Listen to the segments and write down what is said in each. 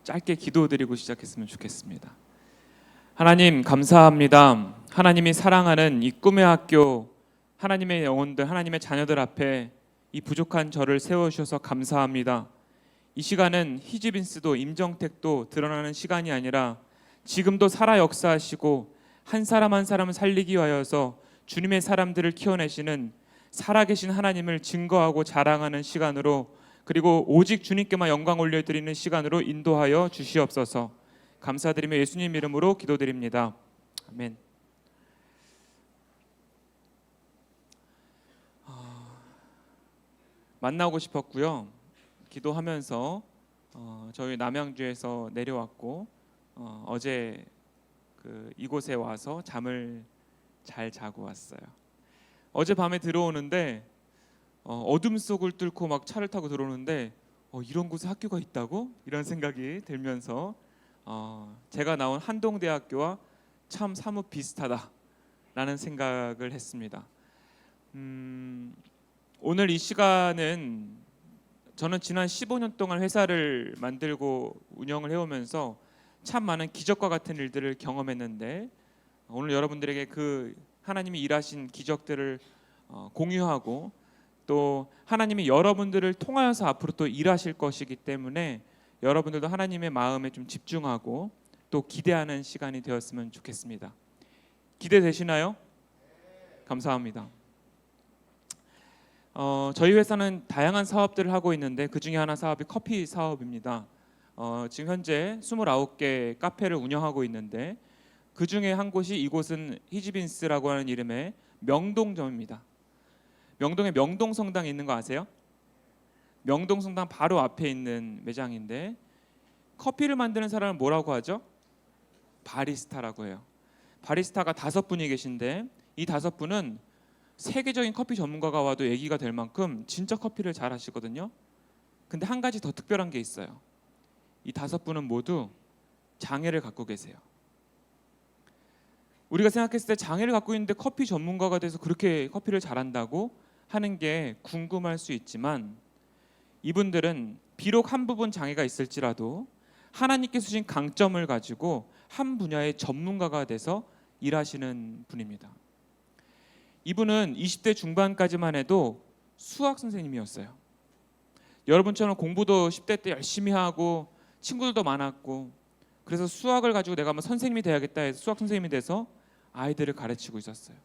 짧게 기도드리고 시작했으면 좋겠습니다. 하나님 감사합니다. 하나님이 사랑하는 이 꿈의 학교, 하나님의 영혼들, 하나님의 자녀들 앞에 이 부족한 저를 세워주셔서 감사합니다. 이 시간은 히지빈스도 임정택도 드러나는 시간이 아니라 지금도 살아 역사하시고 한 사람 한 사람을 살리기 위하여서 주님의 사람들을 키워내시는 살아계신 하나님을 증거하고 자랑하는 시간으로, 그리고 오직 주님께만 영광 올려드리는 시간으로 인도하여 주시옵소서. 감사드리며 예수님 이름으로 기도드립니다. 아멘. 만나고 싶었고요. 기도하면서 저희 남양주에서 내려왔고 어제 이곳에 와서 잠을 잘 자고 왔어요. 어제 밤에 들어오는데 어둠 속을 뚫고 막 차를 타고 들어오는데 이런 곳에 학교가 있다고? 이런 생각이 들면서 제가 나온 한동대학교와 참 사뭇 비슷하다라는 생각을 했습니다. 오늘 이 시간은 저는 지난 15년 동안 회사를 만들고 운영을 해오면서 참 많은 기적과 같은 일들을 경험했는데, 오늘 여러분들에게 그 하나님이 일하신 기적들을 공유하고, 또 하나님이 여러분들을 통하여서 앞으로 또 일하실 것이기 때문에 여러분들도 하나님의 마음에 좀 집중하고 또 기대하는 시간이 되었으면 좋겠습니다. 기대되시나요? 감사합니다. 저희 회사는 다양한 사업들을 하고 있는데 그 중에 하나 사업이 커피 사업입니다. 지금 현재 29개 카페를 운영하고 있는데 그 중에 한 곳이, 이곳은 히지빈스라고 하는 이름의 명동점입니다. 명동에 명동성당이 있는 거 아세요? 명동성당 바로 앞에 있는 매장인데, 커피를 만드는 사람을 뭐라고 하죠? 바리스타라고 해요. 바리스타가 5분이 계신데 이 5분은 세계적인 커피 전문가가 와도 얘기가 될 만큼 진짜 커피를 잘 하시거든요. 근데 한 가지 더 특별한 게 있어요. 이 5분은 모두 장애를 갖고 계세요. 우리가 생각했을 때 장애를 갖고 있는데 커피 전문가가 돼서 그렇게 커피를 잘한다고 하는 게 궁금할 수 있지만, 이분들은 비록 한 부분 장애가 있을지라도 하나님께서 주신 강점을 가지고 한 분야의 전문가가 돼서 일하시는 분입니다. 이분은 20대 중반까지만 해도 수학 선생님이었어요. 여러분처럼 공부도 10대 때 열심히 하고 친구들도 많았고, 그래서 수학을 가지고 내가 한번 선생님이 돼야겠다 해서 수학 선생님이 돼서 아이들을 가르치고 있었어요.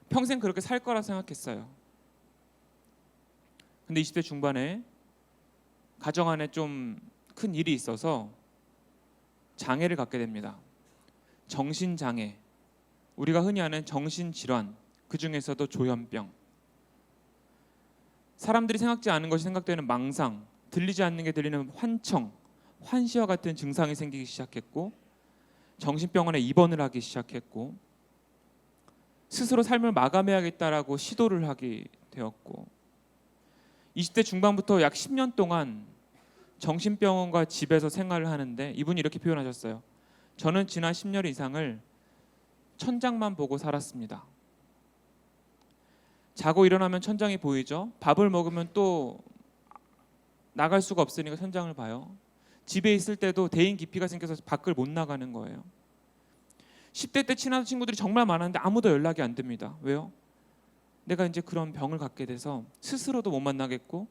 평생 그렇게 살 거라 생각했어요. 근데 20대 중반에 가정 안에 좀 큰 일이 있어서 장애를 갖게 됩니다. 정신장애, 우리가 흔히 아는 정신질환, 그 중에서도 조현병, 사람들이 생각지 않은 것이 생각되는 망상, 들리지 않는 게 들리는 환청, 환시와 같은 증상이 생기기 시작했고, 정신병원에 입원을 하기 시작했고, 스스로 삶을 마감해야겠다라고 시도를 하게 되었고, 20대 중반부터 약 10년 동안 정신병원과 집에서 생활을 하는데, 이분이 이렇게 표현하셨어요. 저는 지난 10년 이상을 천장만 보고 살았습니다. 자고 일어나면 천장이 보이죠. 밥을 먹으면 또 나갈 수가 없으니까 천장을 봐요. 집에 있을 때도 대인 기피가 생겨서 밖을 못 나가는 거예요. 10대 때 친한 친구들이 정말 많았는데 아무도 연락이 안 됩니다. 왜요? 내가 이제 그런 병을 갖게 돼서 스스로도 못 만나겠고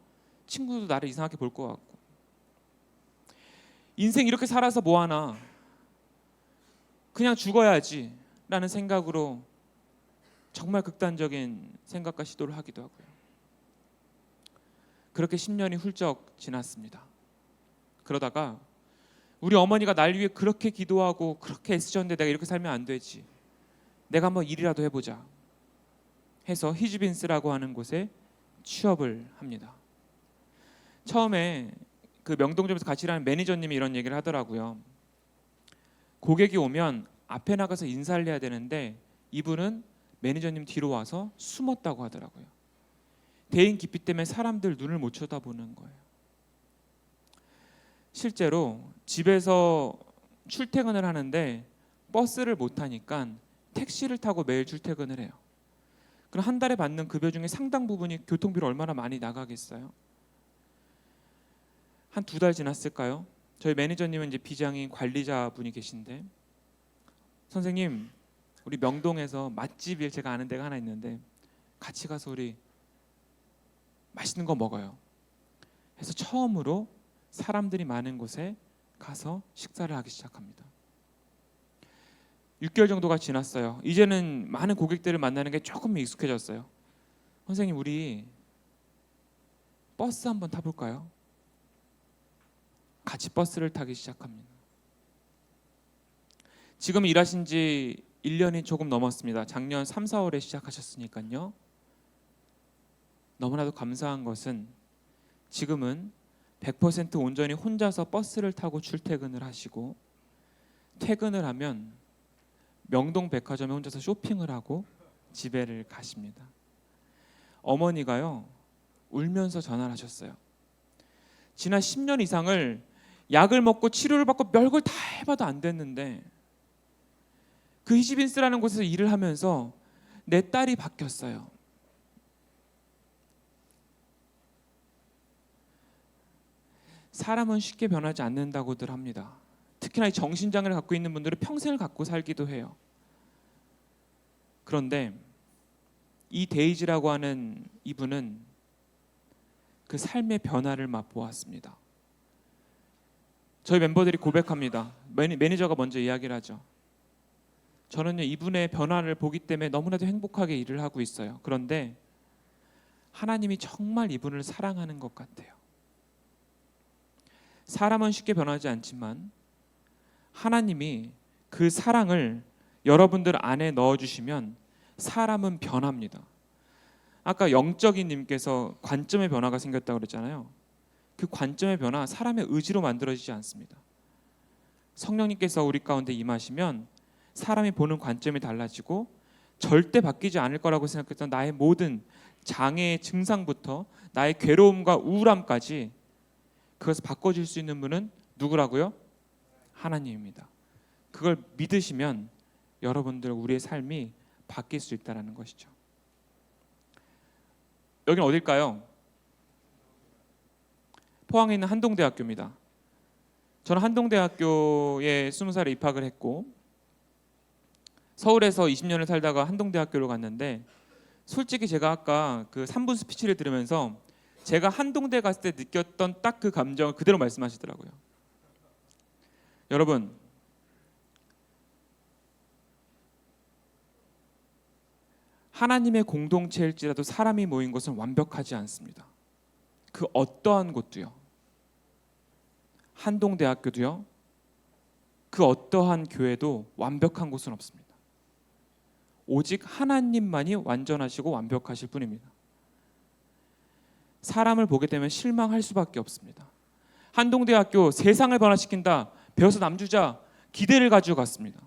친구도 나를 이상하게 볼 것 같고, 인생 이렇게 살아서 뭐하나, 그냥 죽어야지 라는 생각으로 정말 극단적인 생각과 시도를 하기도 하고요. 그렇게 10년이 훌쩍 지났습니다. 그러다가 우리 어머니가 날 위해 그렇게 기도하고 그렇게 애쓰셨는데 내가 이렇게 살면 안 되지, 내가 한번 일이라도 해보자 해서 히지빈스라고 하는 곳에 취업을 합니다. 처음에 그 명동점에서 같이 일하는 매니저님이 이런 얘기를 하더라고요. 고객이 오면 앞에 나가서 인사를 해야 되는데 이분은 매니저님 뒤로 와서 숨었다고 하더라고요. 대인 기피 때문에 사람들 눈을 못 쳐다보는 거예요. 실제로 집에서 출퇴근을 하는데 버스를 못 타니까 택시를 타고 매일 출퇴근을 해요. 그럼 한 달에 받는 급여 중에 상당 부분이 교통비로 얼마나 많이 나가겠어요? 한 2달 지났을까요? 저희 매니저님은 이제 비장인 관리자분이 계신데, 선생님 우리 명동에서 맛집일 제가 아는 데가 하나 있는데 같이 가서 우리 맛있는 거 먹어요. 해서 처음으로 사람들이 많은 곳에 가서 식사를 하기 시작합니다. 6개월 정도가 지났어요. 이제는 많은 고객들을 만나는 게 조금 익숙해졌어요. 선생님 우리 버스 한번 타볼까요? 같이 버스를 타기 시작합니다. 지금 일하신 지 1년이 조금 넘었습니다. 작년 3, 4월에 시작하셨으니까요. 너무나도 감사한 것은 지금은 100% 온전히 혼자서 버스를 타고 출퇴근을 하시고, 퇴근을 하면 명동 백화점에 혼자서 쇼핑을 하고 집에를 가십니다. 어머니가요 울면서 전화를 하셨어요. 지난 10년 이상을 약을 먹고 치료를 받고 별걸 다 해봐도 안 됐는데 그 히지빈스라는 곳에서 일을 하면서 내 딸이 바뀌었어요. 사람은 쉽게 변하지 않는다고들 합니다. 특히나 이 정신장애를 갖고 있는 분들은 평생을 갖고 살기도 해요. 그런데 이 데이지라고 하는 이분은 그 삶의 변화를 맛보았습니다. 저희 멤버들이 고백합니다. 매니저가 먼저 이야기를 하죠. 저는요 이분의 변화를 보기 때문에 너무나도 행복하게 일을 하고 있어요. 그런데 하나님이 정말 이분을 사랑하는 것 같아요. 사람은 쉽게 변하지 않지만 하나님이 그 사랑을 여러분들 안에 넣어주시면 사람은 변합니다. 아까 영적인 님께서 관점의 변화가 생겼다고 그랬잖아요. 그 관점의 변화, 사람의 의지로 만들어지지 않습니다. 성령님께서 우리 가운데 임하시면 사람이 보는 관점이 달라지고 절대 바뀌지 않을 거라고 생각했던 나의 모든 장애의 증상부터 나의 괴로움과 우울함까지 그것을 바꿔줄 수 있는 분은 누구라고요? 하나님입니다. 그걸 믿으시면 여러분들 우리의 삶이 바뀔 수 있다는 것이죠. 여기는 어딜까요? 포항에 있는 한동대학교입니다. 저는 한동대학교에 20살에 입학을 했고 서울에서 20년을 살다가 한동대학교로 갔는데, 솔직히 제가 아까 그 3분 스피치를 들으면서 제가 한동대 갔을 때 느꼈던 딱 그 감정을 그대로 말씀하시더라고요. 여러분, 하나님의 공동체일지라도 사람이 모인 곳은 완벽하지 않습니다. 그 어떠한 곳도요, 한동대학교도요, 그 어떠한 교회도 완벽한 곳은 없습니다. 오직 하나님만이 완전하시고 완벽하실 뿐입니다. 사람을 보게 되면 실망할 수밖에 없습니다. 한동대학교 세상을 변화시킨다, 배워서 남주자, 기대를 가지고 갔습니다.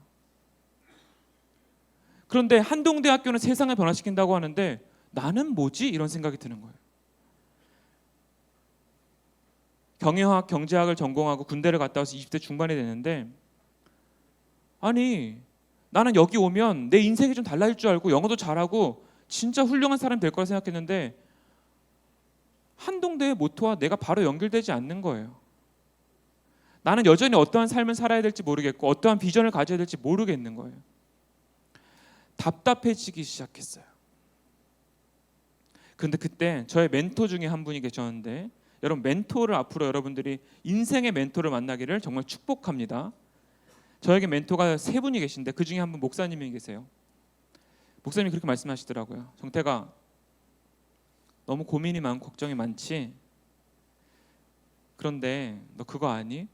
그런데 한동대학교는 세상을 변화시킨다고 하는데 나는 뭐지? 이런 생각이 드는 거예요. 경영학, 경제학을 전공하고 군대를 갔다 와서 20대 중반이 됐는데, 아니 나는 여기 오면 내 인생이 좀 달라질 줄 알고 영어도 잘하고 진짜 훌륭한 사람이 될 거라 생각했는데 한동대의 모토와 내가 바로 연결되지 않는 거예요. 나는 여전히 어떠한 삶을 살아야 될지 모르겠고 어떠한 비전을 가져야 될지 모르겠는 거예요. 답답해지기 시작했어요. 그런데 그때 저의 멘토 중에 한 분이 계셨는데, 여러분 멘토를 앞으로 여러분들이 인생의 멘토를 만나기를 정말 축복합니다. 저에게 멘토가 3분이 계신데 그 중에 한 분 목사님이 계세요. 목사님이 그렇게 말씀하시더라고요. 정태가, 너무 고민이 많고 걱정이 많지? 그런데 너 그거 아니?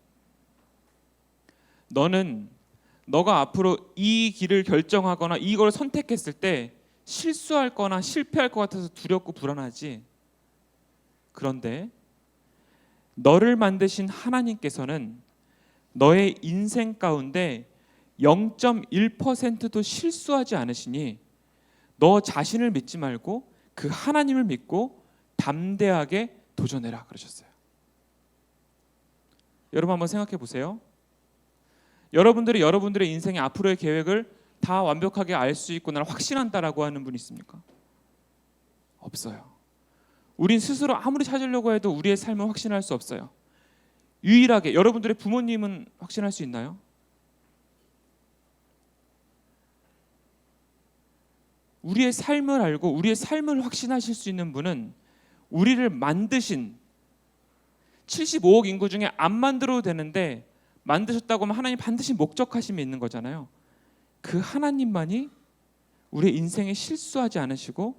너는 너가 앞으로 이 길을 결정하거나 이걸 선택했을 때 실수할 거나 실패할 것 같아서 두렵고 불안하지? 그런데 너를 만드신 하나님께서는 너의 인생 가운데 0.1%도 실수하지 않으시니 너 자신을 믿지 말고 그 하나님을 믿고 담대하게 도전해라 그러셨어요. 여러분 한번 생각해 보세요. 여러분들이 여러분들의 인생의 앞으로의 계획을 다 완벽하게 알 수 있고 나를 확신한다라고 하는 분이 있습니까? 없어요. 우린 스스로 아무리 찾으려고 해도 우리의 삶을 확신할 수 없어요. 유일하게 여러분들의 부모님은 확신할 수 있나요? 우리의 삶을 알고 우리의 삶을 확신하실 수 있는 분은 우리를 만드신 75억 인구 중에 안 만들어도 되는데 만드셨다고 하면 하나님 반드시 목적하심이 있는 거잖아요. 그 하나님만이 우리의 인생에 실수하지 않으시고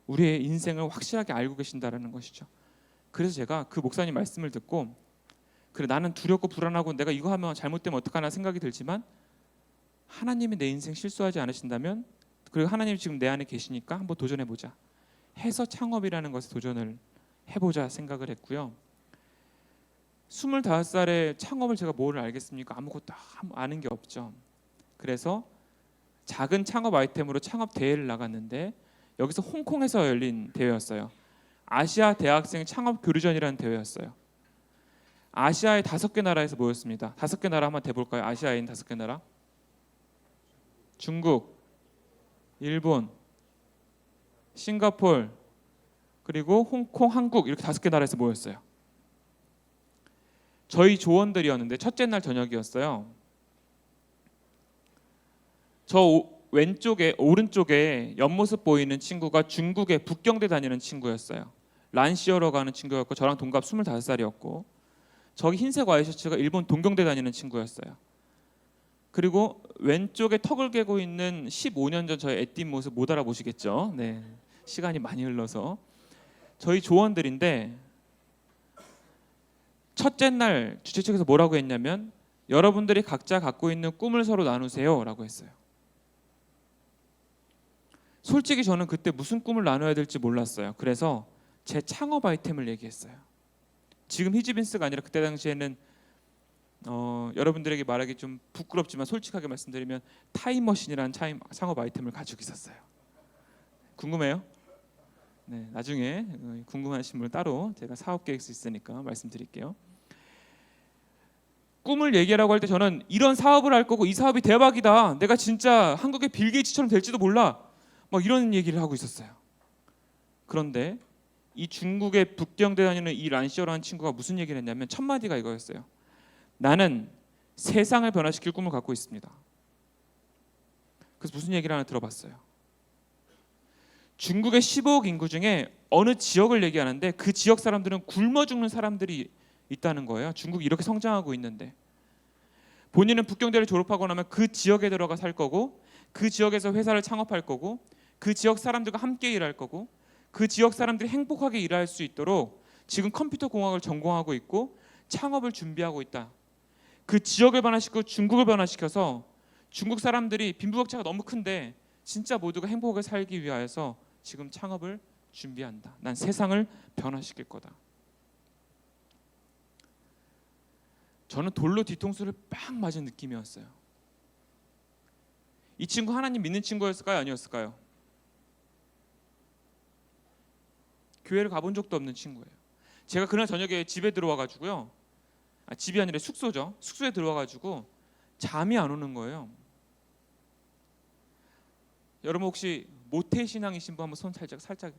우리의 인생을 확실하게 알고 계신다라는 것이죠. 그래서 제가 그 목사님 말씀을 듣고 그래 나는 두렵고 불안하고 내가 이거 하면 잘못되면 어떡하나 생각이 들지만 하나님이 내 인생 실수하지 않으신다면 그리고 하나님이 지금 내 안에 계시니까 한번 도전해보자 해서 창업이라는 것에 도전을 해보자 생각을 했고요. 25살에 창업을 제가 뭘 알겠습니까? 아무것도 아는 게 없죠. 그래서 작은 창업 아이템으로 창업 대회를 나갔는데 여기서 홍콩에서 열린 대회였어요. 아시아 대학생 창업 교류전이라는 대회였어요. 아시아의 5개 나라에서 모였습니다. 5개 나라 한번 대볼까요? 아시아에 있는 5개 나라. 중국, 일본, 싱가포르, 그리고 홍콩, 한국 이렇게 5개 나라에서 모였어요. 저희 조원들이었는데 첫째 날 저녁이었어요. 저 왼쪽에 오른쪽에 옆모습 보이는 친구가 중국의 북경대 다니는 친구였어요. 란시어러 가는 친구였고 저랑 동갑 25살이었고 저기 흰색 와이셔츠가 일본 동경대 다니는 친구였어요. 그리고 왼쪽에 턱을 개고 있는 15년 전 저의 애띤 모습 못 알아보시겠죠? 네, 시간이 많이 흘러서 저희 조원들인데 첫째 날 주최 측에서 뭐라고 했냐면 여러분들이 각자 갖고 있는 꿈을 서로 나누세요 라고 했어요. 솔직히 저는 그때 무슨 꿈을 나눠야 될지 몰랐어요. 그래서 제 창업 아이템을 얘기했어요. 지금 히지빈스가 아니라 그때 당시에는 여러분들에게 말하기 좀 부끄럽지만 솔직하게 말씀드리면 타임머신이라는 창업 아이템을 가지고 있었어요. 궁금해요? 네, 나중에 궁금하신 분 따로 제가 사업 계획서 있으니까 말씀드릴게요. 꿈을 얘기하라고 할 때 저는 이런 사업을 할 거고 이 사업이 대박이다. 내가 진짜 한국의 빌 게이츠처럼 될지도 몰라. 막 이런 얘기를 하고 있었어요. 그런데 이 중국의 북경대 다니는 이 란시어라는 친구가 무슨 얘기를 했냐면 첫 마디가 이거였어요. 나는 세상을 변화시킬 꿈을 갖고 있습니다. 그래서 무슨 얘기를 하나 들어봤어요. 중국의 15억 인구 중에 어느 지역을 얘기하는데 그 지역 사람들은 굶어 죽는 사람들이 있다는 거예요. 중국이 이렇게 성장하고 있는데 본인은 북경대를 졸업하고 나면 그 지역에 들어가 살 거고 그 지역에서 회사를 창업할 거고 그 지역 사람들과 함께 일할 거고 그 지역 사람들이 행복하게 일할 수 있도록 지금 컴퓨터 공학을 전공하고 있고 창업을 준비하고 있다. 그 지역을 변화시키고 중국을 변화시켜서 중국 사람들이 빈부격차가 너무 큰데 진짜 모두가 행복하게 살기 위하여서 지금 창업을 준비한다. 난 세상을 변화시킬 거다. 저는 돌로 뒤통수를 빡 맞은 느낌이었어요. 이 친구 하나님 믿는 친구였을까요? 아니었을까요? 교회를 가본 적도 없는 친구예요. 제가 그날 저녁에 집에 들어와 가지고요. 집이 아니라 숙소죠. 숙소에 들어와 가지고 잠이 안 오는 거예요. 여러분 혹시 모태 신앙이신 분 한번 손 살짝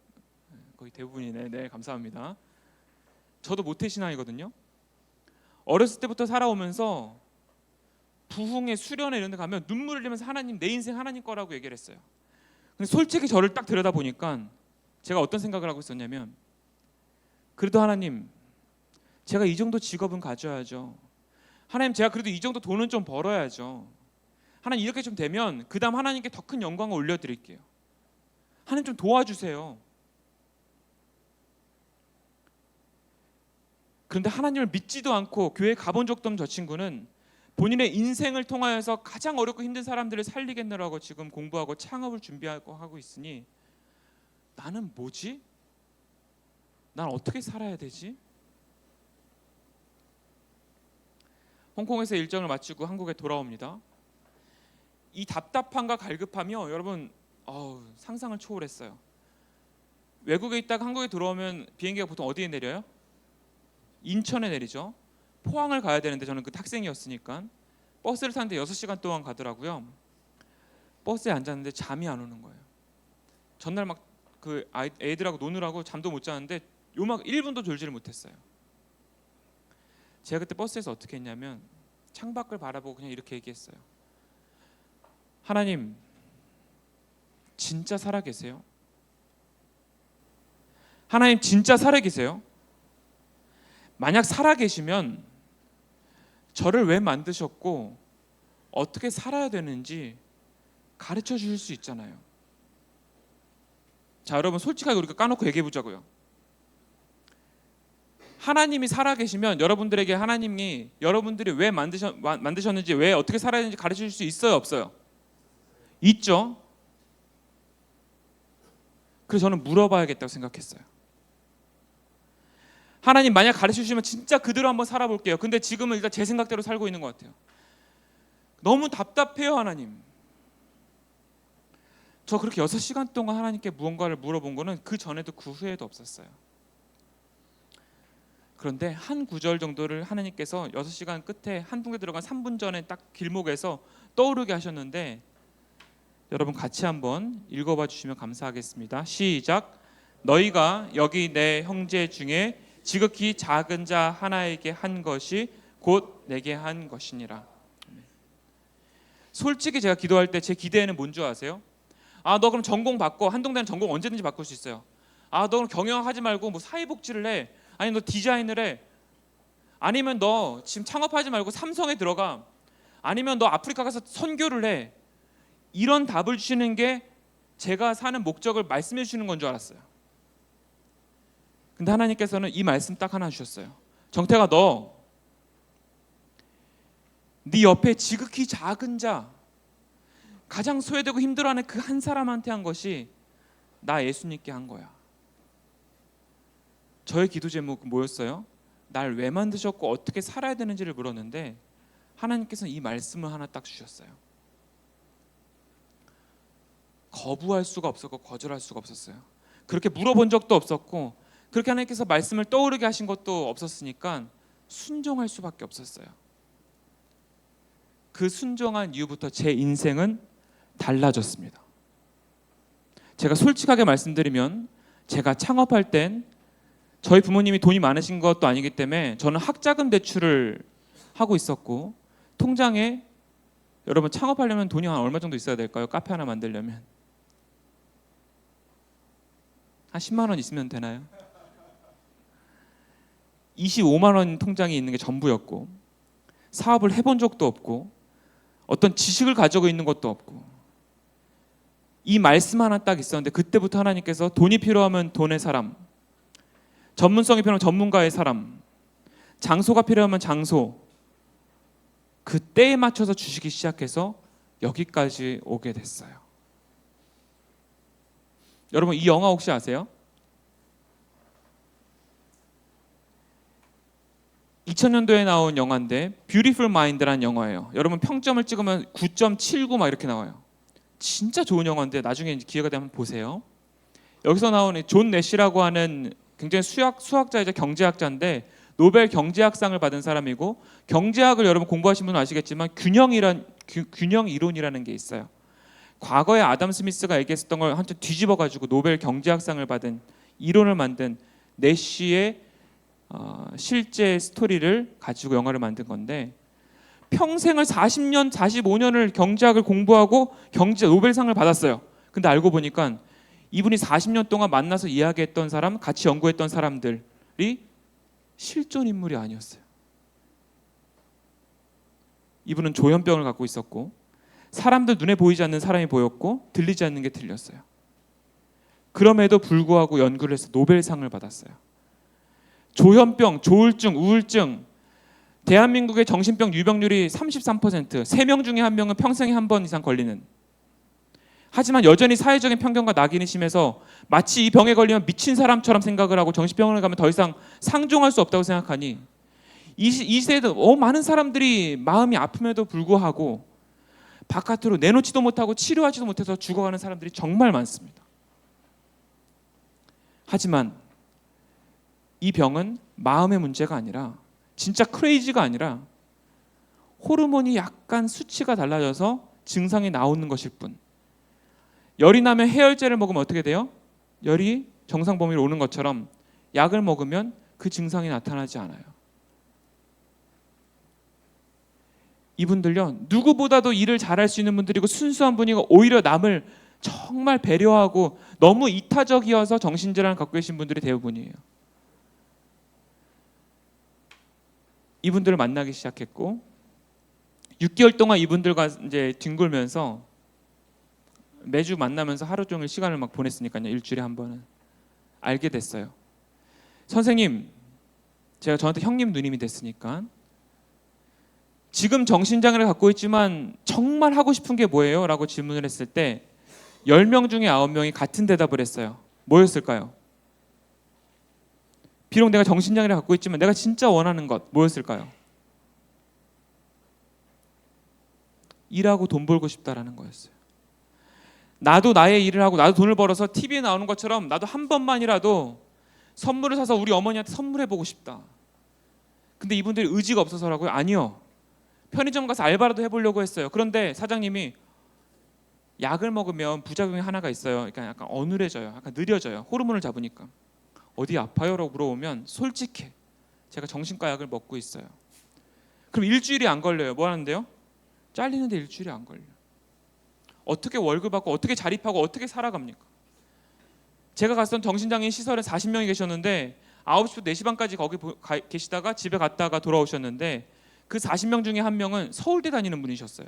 거의 대부분이네. 네, 감사합니다. 저도 모태 신앙이거든요. 어렸을 때부터 살아오면서 부흥회 수련회 이런 데 가면 눈물을 흘리면서 하나님 내 인생 하나님 거라고 얘기를 했어요. 근데 솔직히 저를 딱 들여다보니까 제가 어떤 생각을 하고 있었냐면 그래도 하나님 제가 이 정도 직업은 가져야죠. 하나님 제가 그래도 이 정도 돈은 좀 벌어야죠. 하나님 이렇게 좀 되면 그 다음 하나님께 더 큰 영광을 올려드릴게요. 하나님 좀 도와주세요. 그런데 하나님을 믿지도 않고 교회에 가본 적도 없는 저 친구는 본인의 인생을 통하여서 가장 어렵고 힘든 사람들을 살리겠느라고 지금 공부하고 창업을 준비하고 하고 있으니 나는 뭐지? 난 어떻게 살아야 되지? 홍콩에서 일정을 마치고 한국에 돌아옵니다. 이 답답함과 갈급함이요 여러분 상상을 초월했어요. 외국에 있다가 한국에 들어오면 비행기가 보통 어디에 내려요? 인천에 내리죠. 포항을 가야 되는데 저는 그 학생이었으니까 버스를 타는데 6시간 동안 가더라고요. 버스에 앉았는데 잠이 안 오는 거예요. 전날 막 그 애들하고 노느라고 잠도 못 자는데 요막 1분도 졸지를 못했어요. 제가 그때 버스에서 어떻게 했냐면 창밖을 바라보고 그냥 이렇게 얘기했어요. 하나님, 진짜 살아계세요? 하나님, 진짜 살아계세요? 만약 살아계시면 저를 왜 만드셨고 어떻게 살아야 되는지 가르쳐 주실 수 있잖아요. 자, 여러분 솔직하게 우리가 까놓고 얘기해 보자고요. 하나님이 살아계시면 여러분들에게 하나님이 여러분들이 왜 만드셨는지, 왜 어떻게 살아야 되는지 가르쳐 줄 수 있어요, 없어요? 있죠. 그래서 저는 물어봐야겠다고 생각했어요. 하나님 만약 가르쳐 주시면 진짜 그대로 한번 살아볼게요. 근데 지금은 일단 제 생각대로 살고 있는 것 같아요. 너무 답답해요, 하나님. 저 그렇게 6시간 동안 하나님께 무언가를 물어본 거는 그 전에도 그 후에도 없었어요. 그런데 한 구절 정도를 하나님께서 6시간 끝에 한둥에 들어간 3분 전에 딱 길목에서 떠오르게 하셨는데, 여러분 같이 한번 읽어봐 주시면 감사하겠습니다. 시작. 너희가 여기 내 형제 중에 지극히 작은 자 하나에게 한 것이 곧 내게 한 것이니라. 솔직히 제가 기도할 때 제 기대에는 뭔 줄 아세요? 아, 너 그럼 전공 바꿔. 한동대는 전공 언제든지 바꿀 수 있어요. 아, 너 그럼 경영하지 말고 뭐 사회복지를 해. 아니 너 디자인을 해. 아니면 너 지금 창업하지 말고 삼성에 들어가. 아니면 너 아프리카 가서 선교를 해. 이런 답을 주시는 게 제가 사는 목적을 말씀해 주시는 건 줄 알았어요. 근데 하나님께서는 이 말씀 딱 하나 주셨어요. 정태가, 너 네 옆에 지극히 작은 자, 가장 소외되고 힘들어하는 그 한 사람한테 한 것이 나 예수님께 한 거야. 저의 기도 제목은 뭐였어요? 날 왜 만드셨고 어떻게 살아야 되는지를 물었는데 하나님께서는 이 말씀을 하나 딱 주셨어요. 거부할 수가 없었고 거절할 수가 없었어요. 그렇게 물어본 적도 없었고 그렇게 하나님께서 말씀을 떠오르게 하신 것도 없었으니까 순종할 수밖에 없었어요. 그 순종한 이후부터 제 인생은 달라졌습니다. 제가 솔직하게 말씀드리면 제가 창업할 땐 저희 부모님이 돈이 많으신 것도 아니기 때문에 저는 학자금 대출을 하고 있었고, 통장에 여러분 창업하려면 돈이 한 얼마 정도 있어야 될까요? 카페 하나 만들려면 한 10만 원 있으면 되나요? 25만 원 통장에 있는 게 전부였고, 사업을 해본 적도 없고 어떤 지식을 가지고 있는 것도 없고, 이 말씀 하나 딱 있었는데 그때부터 하나님께서 돈이 필요하면 돈의 사람, 전문성이 필요하면 전문가의 사람, 장소가 필요하면 장소, 그 때에 맞춰서 주시기 시작해서 여기까지 오게 됐어요. 여러분 이 영화 혹시 아세요? 2000년도에 나온 영화인데 뷰티풀 마인드라는 영화예요. 여러분 평점을 찍으면 9.79 막 이렇게 나와요. 진짜 좋은 영화인데 나중에 기회가 되면 보세요. 여기서 나오는 존 내시라고 하는 굉장히 수학자이자 경제학자인데 노벨 경제학상을 받은 사람이고, 경제학을 여러분 공부하신 분은 아시겠지만 균형 이론이라는 게 있어요. 과거에 아담 스미스가 얘기했었던 걸 한번 뒤집어 가지고 노벨 경제학상을 받은 이론을 만든 내시의 실제 스토리를 가지고 영화를 만든 건데, 평생을 40년, 45년을 경제학을 공부하고 경제 노벨상을 받았어요. 근데 알고 보니까 이분이 40년 동안 만나서 이야기했던 사람, 같이 연구했던 사람들이 실존 인물이 아니었어요. 이분은 조현병을 갖고 있었고, 사람들 눈에 보이지 않는 사람이 보였고 들리지 않는 게 들렸어요. 그럼에도 불구하고 연구를 해서 노벨상을 받았어요. 조현병, 조울증, 우울증, 대한민국의 정신병 유병률이 33%, 3명 중에 1명은 평생에 한 번 이상 걸리는. 하지만 여전히 사회적인 편견과 낙인이 심해서 마치 이 병에 걸리면 미친 사람처럼 생각을 하고 정신병원에 가면 더 이상 상종할 수 없다고 생각하니 이 세대 많은 사람들이 마음이 아픔에도 불구하고 바깥으로 내놓지도 못하고 치료하지도 못해서 죽어가는 사람들이 정말 많습니다. 하지만 이 병은 마음의 문제가 아니라, 진짜 크레이지가 아니라 호르몬이 약간 수치가 달라져서 증상이 나오는 것일 뿐. 열이 나면 해열제를 먹으면 어떻게 돼요? 열이 정상 범위로 오는 것처럼 약을 먹으면 그 증상이 나타나지 않아요. 이분들요, 누구보다도 일을 잘할 수 있는 분들이고 순수한 분이고 오히려 남을 정말 배려하고 너무 이타적이어서 정신질환을 갖고 계신 분들이 대부분이에요. 이분들을 만나기 시작했고 6개월 동안 이분들과 이제 뒹굴면서 매주 만나면서 하루 종일 시간을 막 보냈으니까요. 일주일에 한 번은 알게 됐어요. 선생님, 제가 저한테 형님 누님이 됐으니까 지금 정신장애를 갖고 있지만 정말 하고 싶은 게 뭐예요? 라고 질문을 했을 때 10명 중에 9명이 같은 대답을 했어요. 뭐였을까요? 비록 내가 정신장애를 갖고 있지만 내가 진짜 원하는 것 뭐였을까요? 일하고 돈 벌고 싶다라는 거였어요. 나도 나의 일을 하고 나도 돈을 벌어서 TV에 나오는 것처럼 나도 한 번만이라도 선물을 사서 우리 어머니한테 선물해보고 싶다. 근데 이분들이 의지가 없어서라고요? 아니요. 편의점 가서 알바라도 해보려고 했어요. 그런데 사장님이 약을 먹으면 부작용이 하나가 있어요. 그러니까 약간 어눌해져요. 약간 느려져요. 호르몬을 잡으니까. 어디 아파요? 라고 물어보면 솔직해. 제가 정신과 약을 먹고 있어요. 그럼 일주일이 안 걸려요. 뭐 하는데요? 잘리는데 일주일이 안 걸려요. 어떻게 월급 받고 어떻게 자립하고 어떻게 살아갑니까? 제가 갔던 정신장애인 시설에 40명이 계셨는데 9시부터 4시 반까지 거기 계시다가 집에 갔다가 돌아오셨는데 그 40명 중에 한 명은 서울대 다니는 분이셨어요.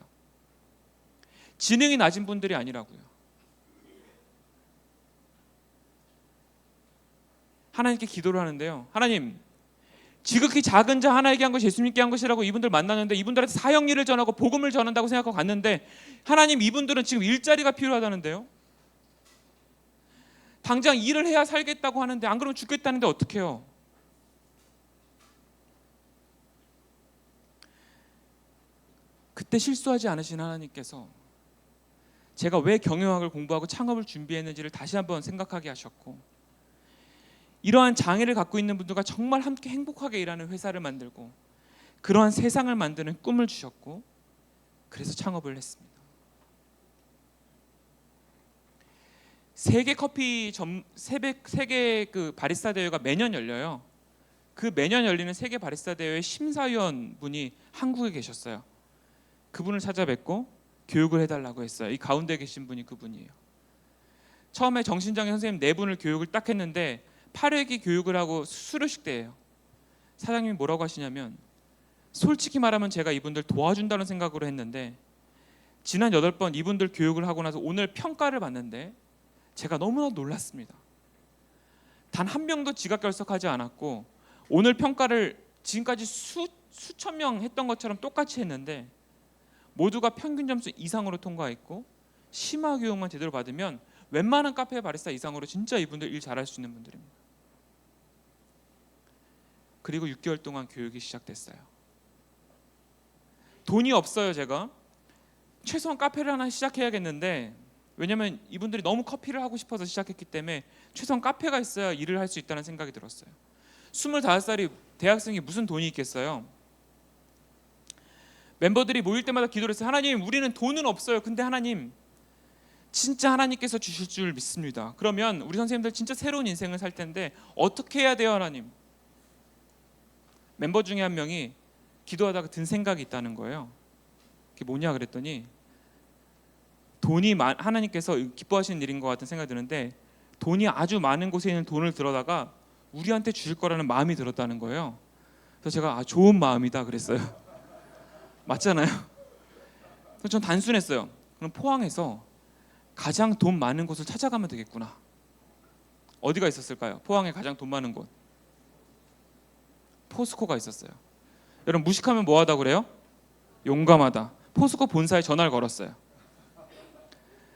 지능이 낮은 분들이 아니라고요. 하나님께 기도를 하는데요. 하나님, 지극히 작은 자 하나에게 한 것이 예수님께 한 것이라고 이분들 만났는데 이분들한테 사형리를 전하고 복음을 전한다고 생각하고 갔는데 하나님, 이분들은 지금 일자리가 필요하다는데요. 당장 일을 해야 살겠다고 하는데 안 그러면 죽겠다는데 어떡해요? 그때 실수하지 않으신 하나님께서 제가 왜 경영학을 공부하고 창업을 준비했는지를 다시 한번 생각하게 하셨고 이러한 장애를 갖고 있는 분들과 정말 함께 행복하게 일하는 회사를 만들고 그러한 세상을 만드는 꿈을 주셨고 그래서 창업을 했습니다. 세계 그 바리스타 대회가 매년 열려요. 그 매년 열리는 세계 바리스타 대회의 심사위원 분이 한국에 계셨어요. 그분을 찾아뵙고 교육을 해달라고 했어요. 이 가운데 계신 분이 그분이에요. 처음에 정신장애 선생님 4분을 교육을 딱 했는데 8회기 교육을 하고 수료식 때예요. 사장님이 뭐라고 하시냐면 솔직히 말하면 제가 이분들 도와준다는 생각으로 했는데 지난 8번 이분들 교육을 하고 나서 오늘 평가를 받는데 제가 너무나 놀랐습니다. 단 한 명도 지각 결석하지 않았고 오늘 평가를 지금까지 수천 명 했던 것처럼 똑같이 했는데 모두가 평균 점수 이상으로 통과했고 심화 교육만 제대로 받으면 웬만한 카페 바리스타 이상으로 진짜 이분들 일 잘할 수 있는 분들입니다. 그리고 6개월 동안 교육이 시작됐어요. 돈이 없어요. 제가 최소한 카페를 하나 시작해야겠는데 왜냐면 이분들이 너무 커피를 하고 싶어서 시작했기 때문에 최소한 카페가 있어야 일을 할 수 있다는 생각이 들었어요. 25살이 대학생이 무슨 돈이 있겠어요. 멤버들이 모일 때마다 기도를 했어요. 하나님, 우리는 돈은 없어요. 근데 하나님, 진짜 하나님께서 주실 줄 믿습니다. 그러면 우리 선생님들 진짜 새로운 인생을 살 텐데 어떻게 해야 돼요, 하나님? 멤버 중에 한 명이 기도하다가 든 생각이 있다는 거예요. 그게 뭐냐 그랬더니 돈이 하나님께서 기뻐하시는 일인 것 같은 생각이 드는데 돈이 아주 많은 곳에 있는 돈을 들어다가 우리한테 주실 거라는 마음이 들었다는 거예요. 그래서 제가 좋은 마음이다 그랬어요. 맞잖아요. 그래서 전 단순했어요. 그럼 포항에서 가장 돈 많은 곳을 찾아가면 되겠구나. 어디가 있었을까요? 포항에 가장 돈 많은 곳. 포스코가 있었어요. 여러분 무식하면 뭐하다 그래요? 용감하다. 포스코 본사에 전화를 걸었어요.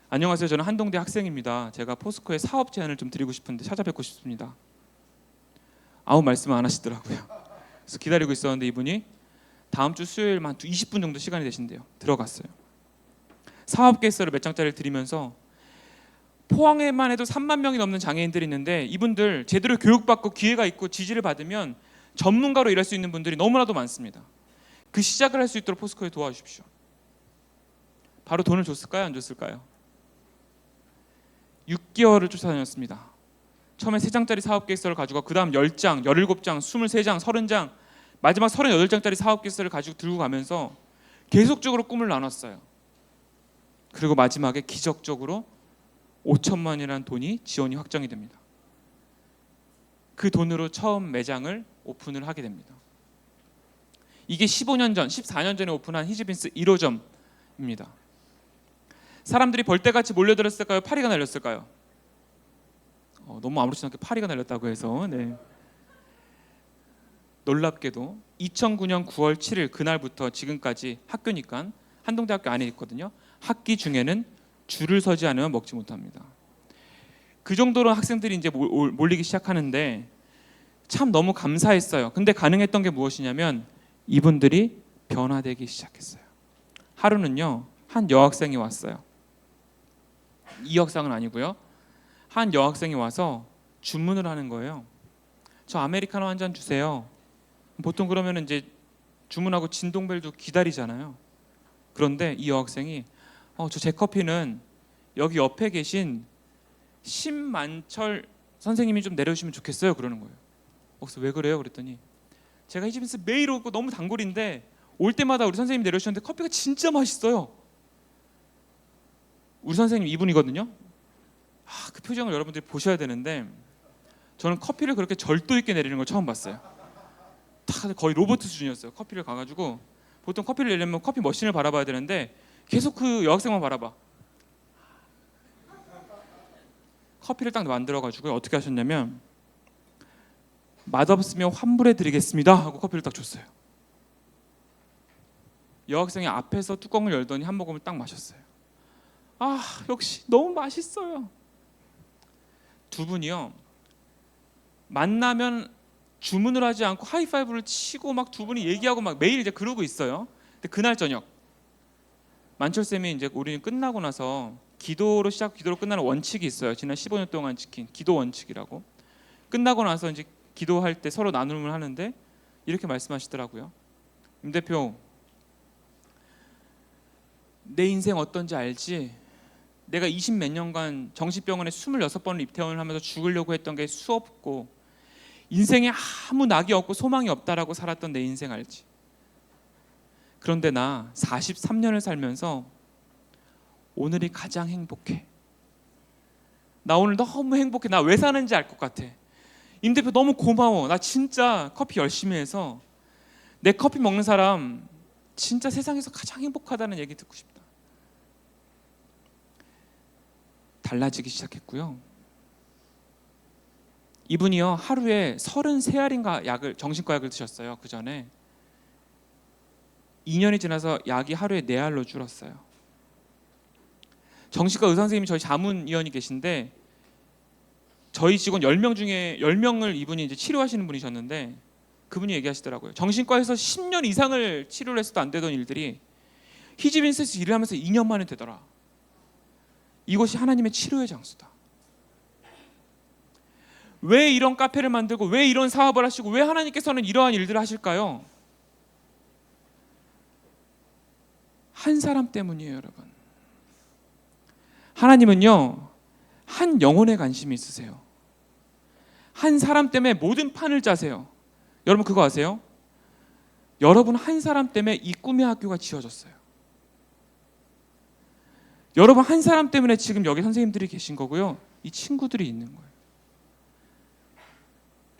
안녕하세요. 저는 한동대 학생입니다. 제가 포스코에 사업 제안을 좀 드리고 싶은데 찾아뵙고 싶습니다. 아무 말씀 안 하시더라고요. 그래서 기다리고 있었는데 이분이 다음 주 수요일만 한 20분 정도 시간이 되신대요. 들어갔어요. 사업 계획서를 몇 장짜리를 드리면서 포항에만 해도 3만 명이 넘는 장애인들이 있는데 이분들 제대로 교육받고 기회가 있고 지지를 받으면 전문가로 일할 수 있는 분들이 너무나도 많습니다. 그 시작을 할 수 있도록 포스코에 도와주십시오. 바로 돈을 줬을까요? 안 줬을까요? 6개월을 쫓아다녔습니다. 처음에 3장짜리 사업 계획서를 가지고 그 다음 10장, 17장, 23장, 30장 마지막 38장짜리 사업 계획서를 가지고 들고 가면서 계속적으로 꿈을 나눴어요. 그리고 마지막에 기적적으로 5천만 원이라는 돈이 지원이 확정이 됩니다. 그 돈으로 처음 매장을 오픈을 하게 됩니다. 이게 15년 전, 14년 전에 오픈한 히지빈스 1호점입니다. 사람들이 벌떼같이 몰려들었을까요? 파리가 날렸을까요? 너무 아무렇지도 않게 파리가 날렸다고 해서 네. 놀랍게도 2009년 9월 7일 그날부터 지금까지 학교니까 한동대학교 안에 있거든요. 학기 중에는 줄을 서지 않으면 먹지 못합니다. 그 정도로 학생들이 이제 몰리기 시작하는데 참 너무 감사했어요. 근데 가능했던 게 무엇이냐면 이분들이 변화되기 시작했어요. 하루는요, 한 여학생이 왔어요. 이 학생은 아니고요. 한 여학생이 와서 주문을 하는 거예요. 저 아메리카노 한 잔 주세요. 보통 그러면 이제 주문하고 진동벨도 기다리잖아요. 그런데 이 여학생이 저 제 커피는 여기 옆에 계신 심만철 선생님이 좀 내려주시면 좋겠어요. 그러는 거예요. 그래서 왜 그래요? 그랬더니 제가 히지빈스 매일 오고 너무 단골인데 올 때마다 우리 선생님이 내려주셨는데 커피가 진짜 맛있어요. 우리 선생님 이분이거든요. 그 표정을 여러분들이 보셔야 되는데 저는 커피를 그렇게 절도 있게 내리는 걸 처음 봤어요. 다 거의 로봇 수준이었어요. 커피를 가가지고 보통 커피를 내려면 커피 머신을 바라봐야 되는데 계속 그 여학생만 바라봐. 커피를 딱 만들어가지고 어떻게 하셨냐면 맛없으면 환불해드리겠습니다 하고 커피를 딱 줬어요. 여학생이 앞에서 뚜껑을 열더니 한 모금을 딱 마셨어요. 역시 너무 맛있어요. 두 분이요, 만나면 주문을 하지 않고 하이파이브를 치고 막 두 분이 얘기하고 막 매일 이제 그러고 있어요. 근데 그날 저녁 만철 쌤이 이제 우리는 끝나고 나서 기도로 끝나는 원칙이 있어요. 지난 15년 동안 지킨 기도 원칙이라고. 끝나고 나서 이제 기도할 때 서로 나눔을 하는데 이렇게 말씀하시더라고요. 임 대표, 내 인생 어떤지 알지? 내가 20 몇 년간 정신병원에 26번을 입퇴원을 하면서 죽으려고 했던 게 수없고 인생에 아무 낙이 없고 소망이 없다라고 살았던 내 인생 알지? 그런데 나 43년을 살면서 오늘이 가장 행복해. 나 오늘 너무 행복해. 나 왜 사는지 알 것 같아. 임 대표 너무 고마워. 나 진짜 커피 열심히 해서 내 커피 먹는 사람 진짜 세상에서 가장 행복하다는 얘기 듣고 싶다. 달라지기 시작했고요. 이분이요, 하루에 33알인가 약을, 정신과 약을 드셨어요. 그 전에 2년이 지나서 약이 하루에 4알로 줄었어요. 정신과 의사 선생님이 저희 자문위원이 계신데 저희 직원 10명 중에 10명을 이분이 이제 치료하시는 분이셨는데 그분이 얘기하시더라고요. 정신과에서 10년 이상을 치료를 했어도 안 되던 일들이 히지빈스에서 일을 하면서 2년 만에 되더라. 이곳이 하나님의 치료의 장소다. 왜 이런 카페를 만들고 왜 이런 사업을 하시고 왜 하나님께서는 이러한 일들을 하실까요? 한 사람 때문이에요, 여러분. 하나님은요, 한 영혼에 관심이 있으세요. 한 사람 때문에 모든 판을 짜세요. 여러분 그거 아세요? 여러분 한 사람 때문에 이 꿈의 학교가 지어졌어요. 여러분 한 사람 때문에 지금 여기 선생님들이 계신 거고요. 이 친구들이 있는 거예요.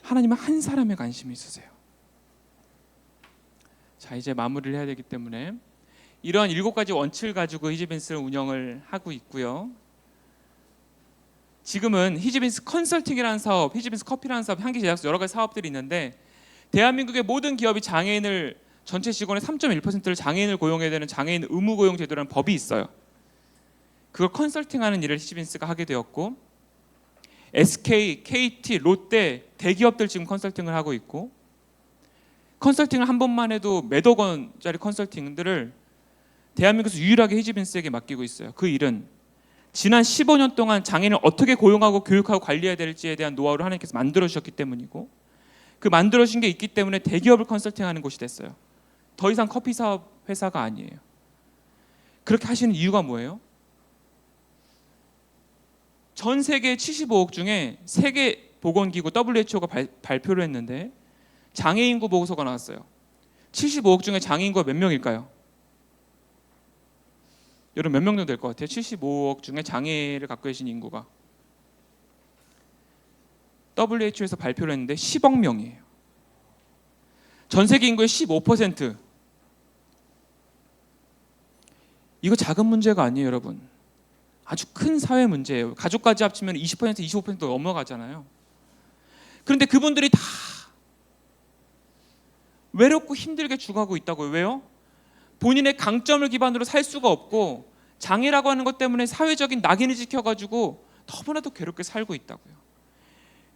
하나님은 한 사람에 관심이 있으세요. 자, 이제 마무리를 해야 되기 때문에 이러한 7가지 원칙을 가지고 히지빈스를 운영을 하고 있고요. 지금은 히지빈스 컨설팅이라는 사업, 히지빈스 커피라는 사업, 향기 제작소 여러 가지 사업들이 있는데 대한민국의 모든 기업이 장애인을 전체 직원의 3.1%를 장애인을 고용해야 되는 장애인 의무 고용 제도라는 법이 있어요. 그걸 컨설팅하는 일을 히지빈스가 하게 되었고 SK, KT, 롯데 대기업들 지금 컨설팅을 하고 있고 컨설팅을 한 번만 해도 몇억 원짜리 컨설팅들을 대한민국에서 유일하게 히지빈스에게 맡기고 있어요. 그 일은 지난 15년 동안 장애인을 어떻게 고용하고 교육하고 관리해야 될지에 대한 노하우를 하나님께서 만들어 주셨기 때문이고 그 만들어 주신 게 있기 때문에 대기업을 컨설팅하는 곳이 됐어요. 더 이상 커피 사업 회사가 아니에요. 그렇게 하시는 이유가 뭐예요? 전 세계 75억 중에 세계 보건기구 WHO가 발표를 했는데 장애인구 보고서가 나왔어요. 75억 중에 장애인구가 몇 명일까요? 여러분 몇 명 정도 될 것 같아요? 75억 중에 장애를 갖고 계신 인구가 WHO에서 발표를 했는데 10억 명이에요. 전 세계 인구의 15%. 이거 작은 문제가 아니에요, 여러분. 아주 큰 사회 문제예요. 가족까지 합치면 20%, 25% 넘어가잖아요. 그런데 그분들이 다 외롭고 힘들게 죽어가고 있다고요. 왜요? 본인의 강점을 기반으로 살 수가 없고 장애라고 하는 것 때문에 사회적인 낙인을 지켜가지고 너무나도 괴롭게 살고 있다고요.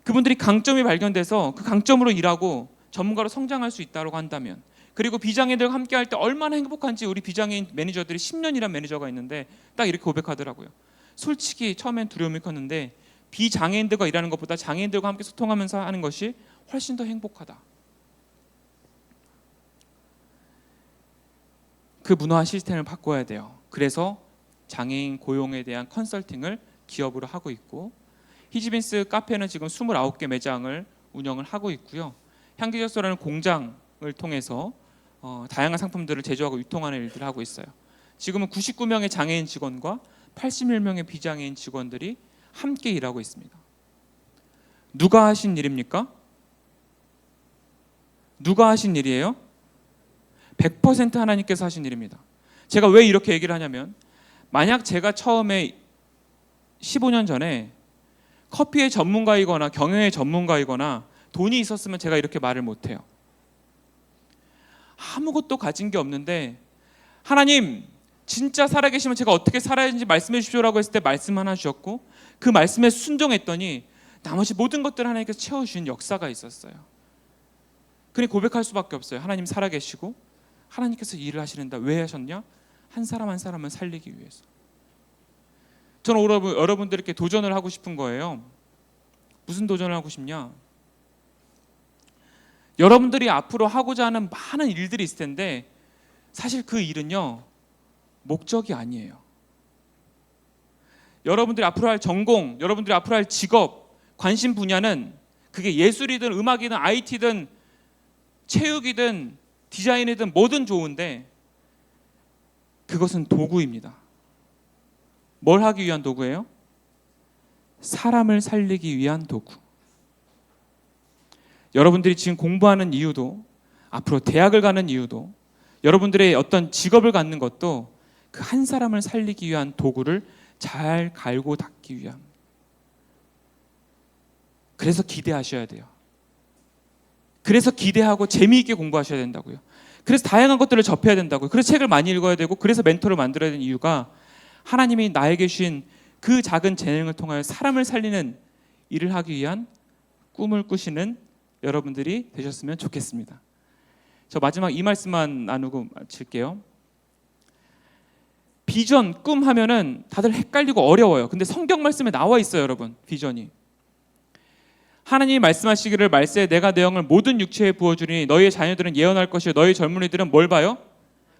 그분들이 강점이 발견돼서 그 강점으로 일하고 전문가로 성장할 수 있다고 한다면, 그리고 비장애인들과 함께 할 때 얼마나 행복한지 우리 비장애인 매니저들이 10년이란 매니저가 있는데 딱 이렇게 고백하더라고요. 솔직히 처음엔 두려움이 컸는데 비장애인들과 일하는 것보다 장애인들과 함께 소통하면서 하는 것이 훨씬 더 행복하다. 그 문화 시스템을 바꿔야 돼요. 그래서 장애인 고용에 대한 컨설팅을 기업으로 하고 있고, 히지빈스 카페는 지금 29개 매장을 운영을 하고 있고요. 향기적소라는 공장을 통해서 다양한 상품들을 제조하고 유통하는 일들을 하고 있어요. 지금은 99명의 장애인 직원과 81명의 비장애인 직원들이 함께 일하고 있습니다. 누가 하신 일입니까? 누가 하신 일이에요? 100% 하나님께서 하신 일입니다. 제가 왜 이렇게 얘기를 하냐면, 만약 제가 처음에 15년 전에 커피의 전문가이거나 경영의 전문가이거나 돈이 있었으면 제가 이렇게 말을 못해요. 아무것도 가진 게 없는데 하나님 진짜 살아계시면 제가 어떻게 살아야 하는지 말씀해 주십시오라고 했을 때 말씀 하나 주셨고, 그 말씀에 순종했더니 나머지 모든 것들을 하나님께서 채워주신 역사가 있었어요. 그러니 고백할 수밖에 없어요. 하나님 살아계시고 하나님께서 일을 하시는다. 왜 하셨냐? 한 사람 한 사람을 살리기 위해서. 저는 여러분들께 도전을 하고 싶은 거예요. 무슨 도전을 하고 싶냐? 여러분들이 앞으로 하고자 하는 많은 일들이 있을 텐데 사실 그 일은요, 목적이 아니에요. 여러분들이 앞으로 할 전공, 여러분들이 앞으로 할 직업, 관심 분야는 그게 예술이든 음악이든 IT든 체육이든 디자인이든 뭐든 좋은데 그것은 도구입니다. 뭘 하기 위한 도구예요? 사람을 살리기 위한 도구. 여러분들이 지금 공부하는 이유도, 앞으로 대학을 가는 이유도, 여러분들의 어떤 직업을 갖는 것도 그 한 사람을 살리기 위한 도구를 잘 갈고 닦기 위함. 그래서 기대하셔야 돼요. 그래서 기대하고 재미있게 공부하셔야 된다고요. 그래서 다양한 것들을 접해야 된다고요. 그래서 책을 많이 읽어야 되고, 그래서 멘토를 만들어야 되는 이유가 하나님이 나에게 주신 그 작은 재능을 통하여 사람을 살리는 일을 하기 위한 꿈을 꾸시는 여러분들이 되셨으면 좋겠습니다. 저 마지막 이 말씀만 나누고 마칠게요. 비전, 꿈 하면은 다들 헷갈리고 어려워요. 근데 성경 말씀에 나와 있어요, 여러분. 비전이. 하나님이 말씀하시기를 말세에 내가 내 영을 모든 육체에 부어주리니 너희의 자녀들은 예언할 것이요 너희 젊은이들은 뭘 봐요?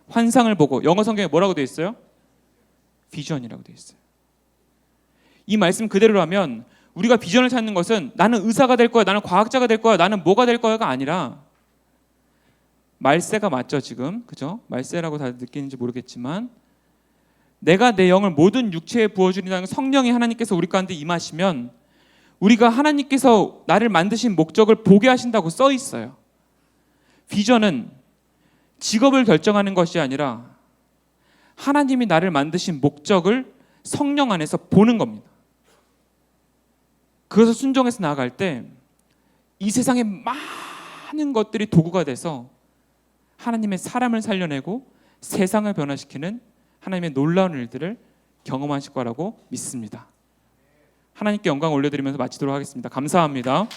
환상을 보고. 영어 성경에 뭐라고 되어 있어요? 비전이라고 되어 있어요. 이 말씀 그대로라면 우리가 비전을 찾는 것은 나는 의사가 될 거야, 나는 과학자가 될 거야, 나는 뭐가 될 거야가 아니라, 말세가 맞죠 지금? 그죠? 말세라고 다들 느끼는지 모르겠지만, 내가 내 영을 모든 육체에 부어주리라는 성령이 하나님께서 우리 가운데 임하시면 우리가 하나님께서 나를 만드신 목적을 보게 하신다고 써 있어요. 비전은 직업을 결정하는 것이 아니라 하나님이 나를 만드신 목적을 성령 안에서 보는 겁니다. 그래서 순종해서 나아갈 때 이 세상의 많은 것들이 도구가 돼서 하나님의 사람을 살려내고 세상을 변화시키는 하나님의 놀라운 일들을 경험하실 거라고 믿습니다. 하나님께 영광 올려드리면서 마치도록 하겠습니다. 감사합니다.